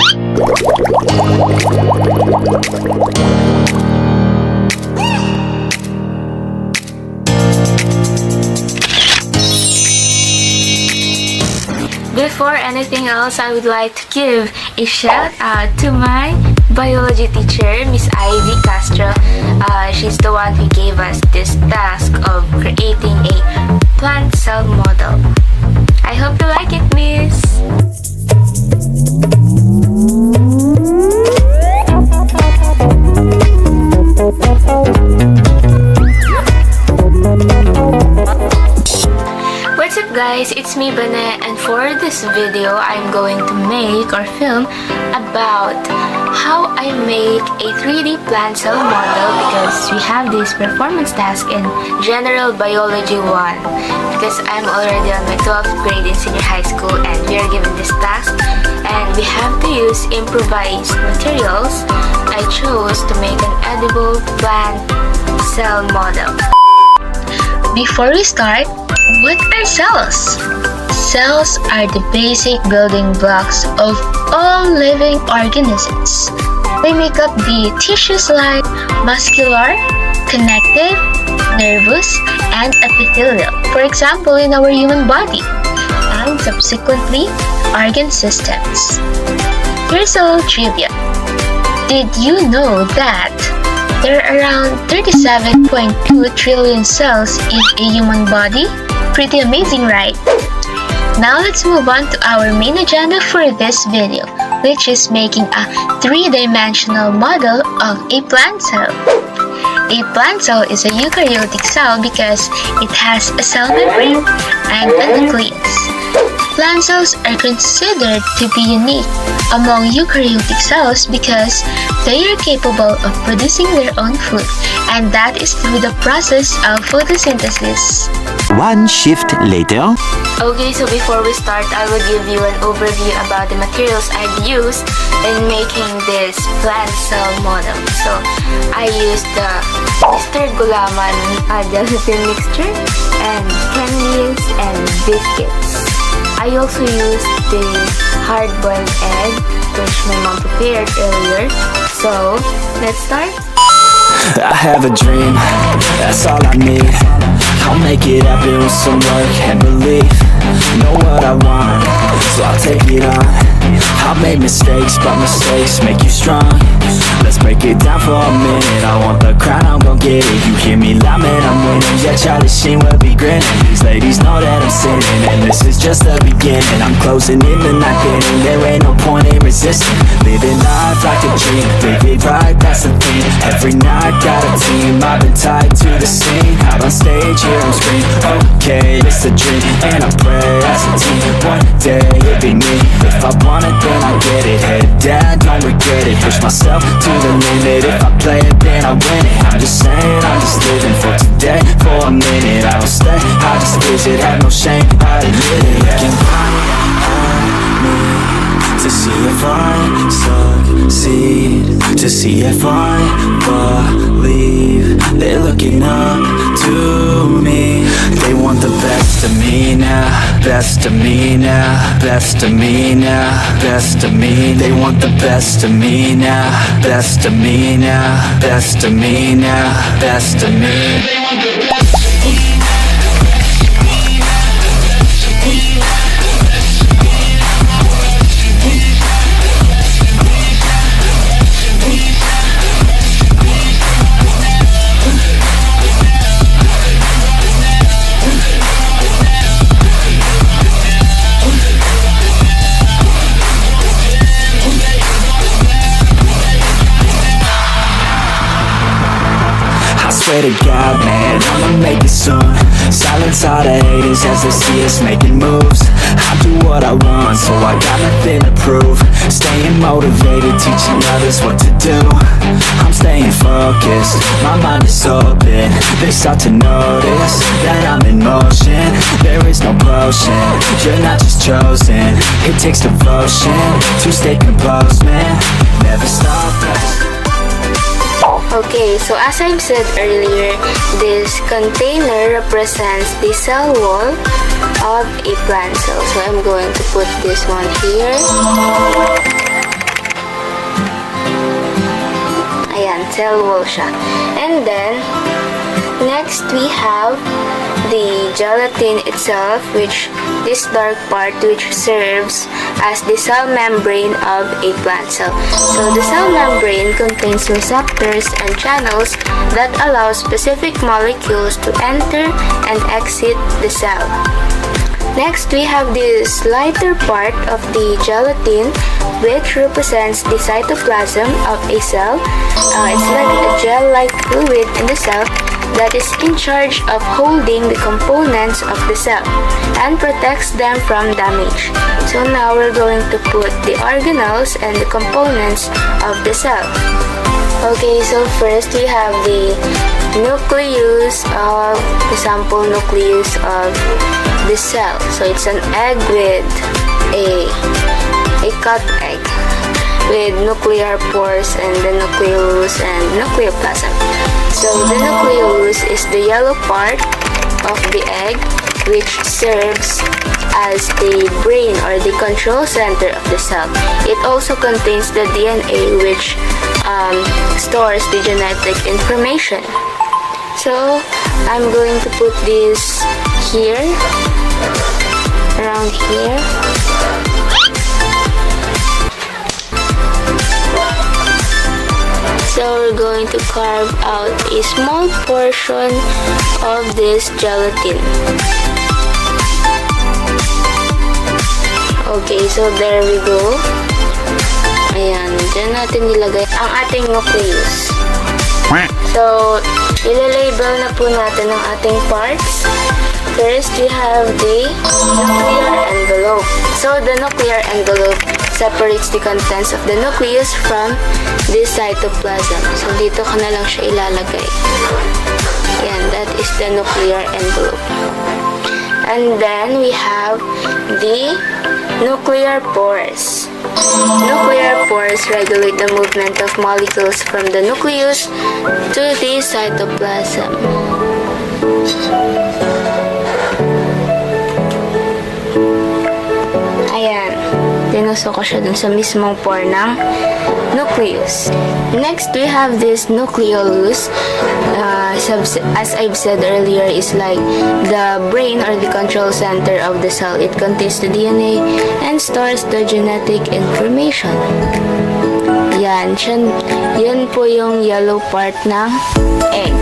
Before anything else, I would like to give a shout out to my biology teacher, Miss 𝐈𝐌𝐏𝐻𝐒. She's the one who gave us this task of creating a plant cell model. I hope you like it, Miss. What's up guys, it's me Bane, and for this video I'm going to make or film about how I make a 3D plant cell model, because we have this performance task in General Biology 1, because I'm already on my 12th grade in senior high school and we are given this task and we have to use improvised materials. I chose to make an edible plant cell model. Before we start, what are cells? Cells are the basic building blocks of all living organisms. They make up the tissues like muscular, connective, nervous, and epithelial, for example in our human body, and subsequently organ systems. Here's a little trivia. Did you know that there are around 37.2 trillion cells in a human body? Pretty amazing, right? Now let's move on to our main agenda for this video, which is making a three-dimensional model of a plant cell. A plant cell is a eukaryotic cell because it has a cell membrane and a nucleus. Plant cells are considered to be unique among eukaryotic cells because they are capable of producing their own food, and that is through the process of photosynthesis. One shift later. Okay, so before we start, I will give you an overview about the materials I've used in making this plant cell model. So, I used the Mr. Gulaman gelatin mixture and candies and biscuits. I also used the hard-boiled egg, which my mom prepared earlier. So, let's start. I have a dream, that's all I need. I'll make it happen with some work and belief. Know what I want, so I'll take it on. I've made mistakes, but mistakes make you strong. Let's break it down for a minute. I want the crown, I'm gon' get it. You hear me loud, man, I'm winning. Yeah, Charlie Sheen will be grinning. These ladies know that I'm sinning, and this is just the beginning. I'm closing in the night inning. There ain't no point in resisting. Living life like a dream, live it right, that's the thing. Every night got a team, I've been tied to the scene. Out on stage, here I'm screaming, okay, it's a dream. And I pray as a team, one day it'll be me. If I want it, then I get it. Head down, don't regret it. Push myself to the limit. If I play it, then I win it. I'm just saying, I'm just living for today. For a minute, I don't stay, I just visit. Have no shame, I admit it. Looking right at me to see if I succeed, to see if I believe. They're looking up to me. They want the best of me now, best of me now, best of me now, best of me. They want the best of me now, best of me now, best of me now, best of me. They want the best of me. Swear to God, man, I'ma make it soon. Silence all the haters as they see us making moves. I do what I want, so I got nothing to prove. Staying motivated, teaching others what to do. I'm staying focused, my mind is open. They start to notice that I'm in motion. There is no potion, you're not just chosen. It takes devotion to stay composed, man. Never stop us. Okay, so as I've said earlier, this container represents the cell wall of a plant cell. So I'm going to put this one here. cell wall siya. And then, next we have the gelatin itself, which this dark part which serves as the cell membrane of a plant cell. So the cell membrane contains receptors and channels that allow specific molecules to enter and exit the cell. Next, we have this lighter part of the gelatin, which represents the cytoplasm of a cell. It's like a gel-like fluid in the cell that is in charge of holding the components of the cell and protects them from damage. So now we're going to put the organelles and the components of the cell. Okay, so first we have the nucleus of the sample nucleus of the cell. So it's an egg with a cut egg with nuclear pores and the nucleus and nucleoplasm. So the nucleus is the yellow part of the egg, which serves as the brain or the control center of the cell. It also contains the DNA, which stores the genetic information. So I'm going to put this here, around here. So we're going to carve out a small portion of this gelatin. Okay, so there we go. Ayan, dyan natin nilagay ang ating nucleus. So, ilalabel na po natin ang ating parts. First, we have the nuclear envelope. So, the nuclear envelope separates the contents of the nucleus from the cytoplasm. So, dito ko na lang siya ilalagay. Yan, that is the nuclear envelope. And then, we have the nuclear pores. Nuclear pores regulate the movement of molecules from the nucleus to the cytoplasm. Ayan. Tinusok ko siya dun sa mismong pore ng nucleus. Next, we have this nucleolus. As I've said earlier, is like the brain or the control center of the cell. It contains the DNA and stores the genetic information. Yan. Yun po yung yellow part ng egg.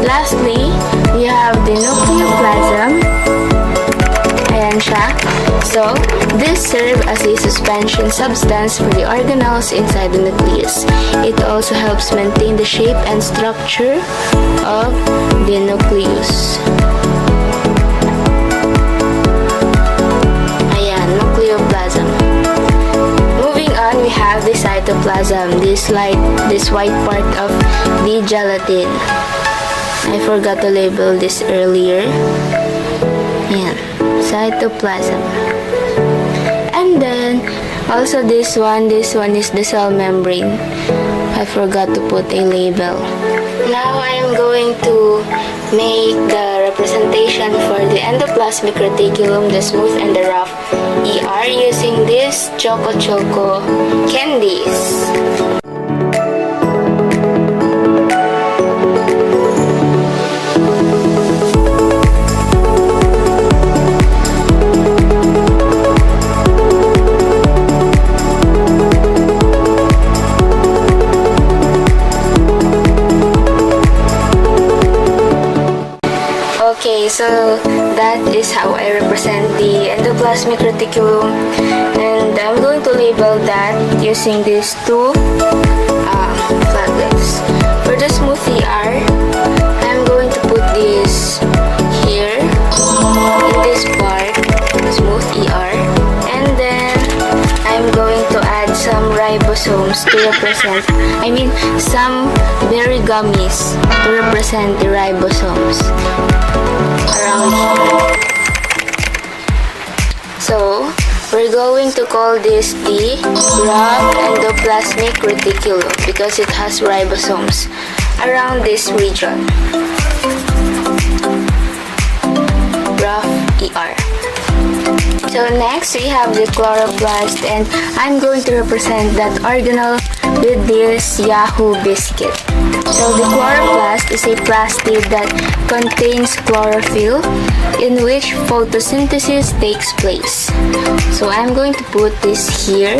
Lastly, we have the nucleoplasm. Ayan siya. So, this serves as a suspension substance for the organelles inside the nucleus. It also helps maintain the shape and structure of the nucleus. Ayan, nucleoplasm. Moving on, we have the cytoplasm, this white part of the gelatin. I forgot to label this earlier. Ayan, cytoplasm. And then, also this one is the cell membrane. I forgot to put a label. Now I am going to make the representation for the endoplasmic reticulum, the smooth and the rough ER, using this 𝐋𝐄𝐓'𝐒 candies. Okay, so that is how I represent the endoplasmic reticulum, and I'm going to label that using these two flaglets. For the smooth ER, I'm going to put this here in this part, smooth ER, and then I'm going to add some ribosomes to represent, some berry gummies to represent the ribosomes around here. So, we're going to call this the rough endoplasmic reticulum because it has ribosomes around this region. Rough ER. So next we have the chloroplast, and I'm going to represent that organelle with this Yahoo biscuit. So the chloroplast is a plastic that contains chlorophyll in which photosynthesis takes place. So I'm going to put this here,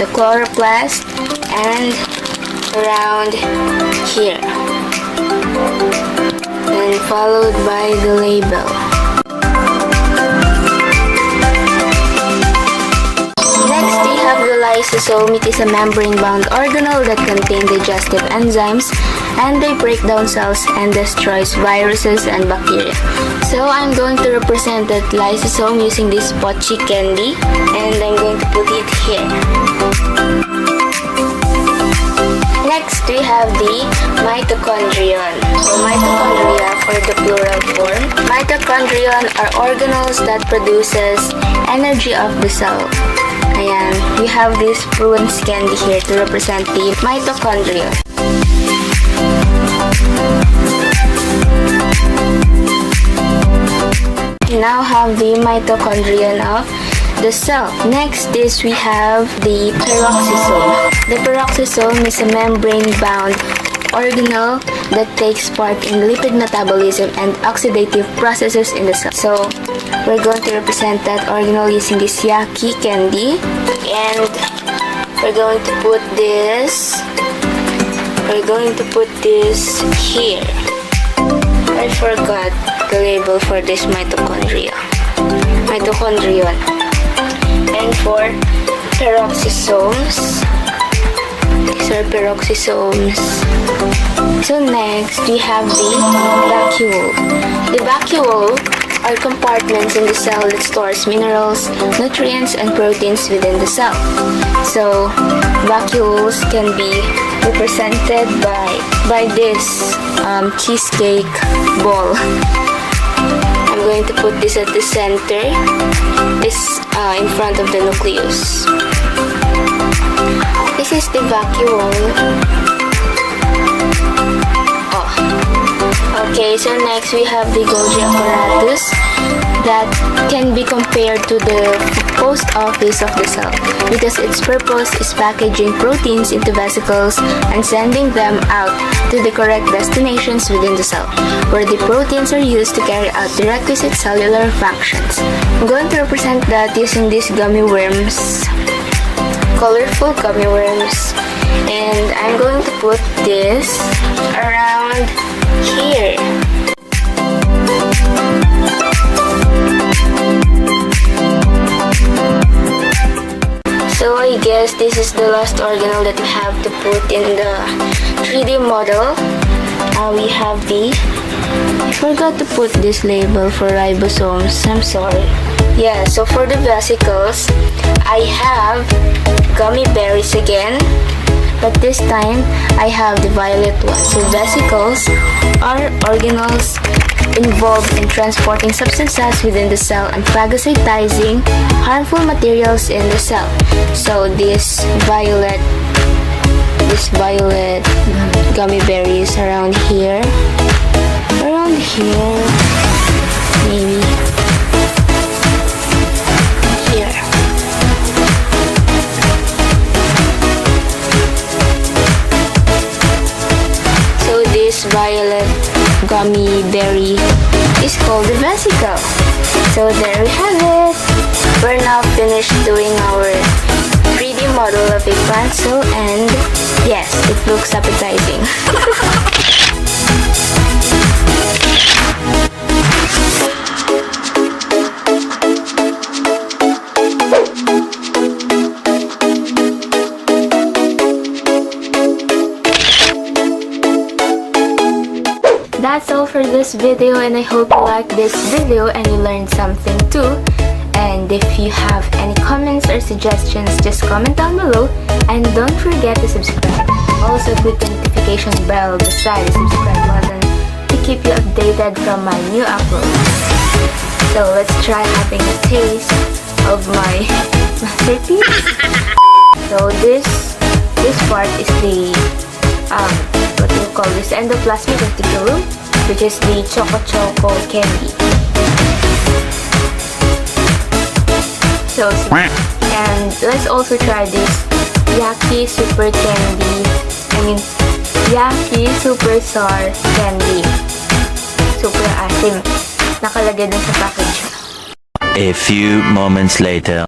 the chloroplast, and around here, and followed by the label. Next, we have the lysosome. It is a membrane-bound organelle that contains digestive enzymes, and they break down cells and destroys viruses and bacteria. So I'm going to represent that lysosome using this pochi candy, and I'm going to put it here. Next, we have the mitochondrion, or mitochondria for the plural form. Mitochondrion are organelles that produces energy of the cell. Ayan, we have this Bruins candy here to represent the mitochondria. We now have the mitochondrion of the cell. Next is we have the peroxisome. The peroxisome is a membrane-bound organelle that takes part in lipid metabolism and oxidative processes in the cell. So we're going to represent that organelle using this Yaki candy, and we're going to put this here. I forgot the label for this mitochondrion. And for peroxisomes, these are peroxisomes. So next, we have the vacuole. The vacuole are compartments in the cell that stores minerals, nutrients, and proteins within the cell. So vacuoles can be represented by this cheesecake ball. I'm going to put this at the center, this in front of the nucleus. This is the vacuole. Okay, so next we have the Golgi apparatus that can be compared to the post office of the cell, because its purpose is packaging proteins into vesicles and sending them out to the correct destinations within the cell, where the proteins are used to carry out the requisite cellular functions. I'm going to represent that using these gummy worms, colorful gummy worms, and I'm going to put this around here. So I guess this is the last organelle that we have to put in the 3D model. We have I forgot to put this label for ribosomes. I'm sorry. Yeah, so for the vesicles, I have gummy berries again, but this time I have the violet one. So vesicles are organelles involved in transporting substances within the cell and phagocytizing harmful materials in the cell. So this violet gummy berries around here, maybe here. So this violet gummy berry is called the vesicle. So there we have it. We're now finished doing our 3D model of a plant cell, and yes, it looks appetizing. That's all for this video, and I hope you liked this video and you learned something too. And if you have any comments or suggestions, just comment down below, and don't forget to subscribe. Also click the notification bell beside the subscribe button to keep you updated from my new uploads. So let's try having a taste of my masterpiece. So this part is the what do you call this, endoplasmic reticulum, which is the choco candy. So sweet. And let's also try this Yaki Super Candy. Yaki Super Sour Candy. Super asim. Nakalagay dun sa package. A few moments later.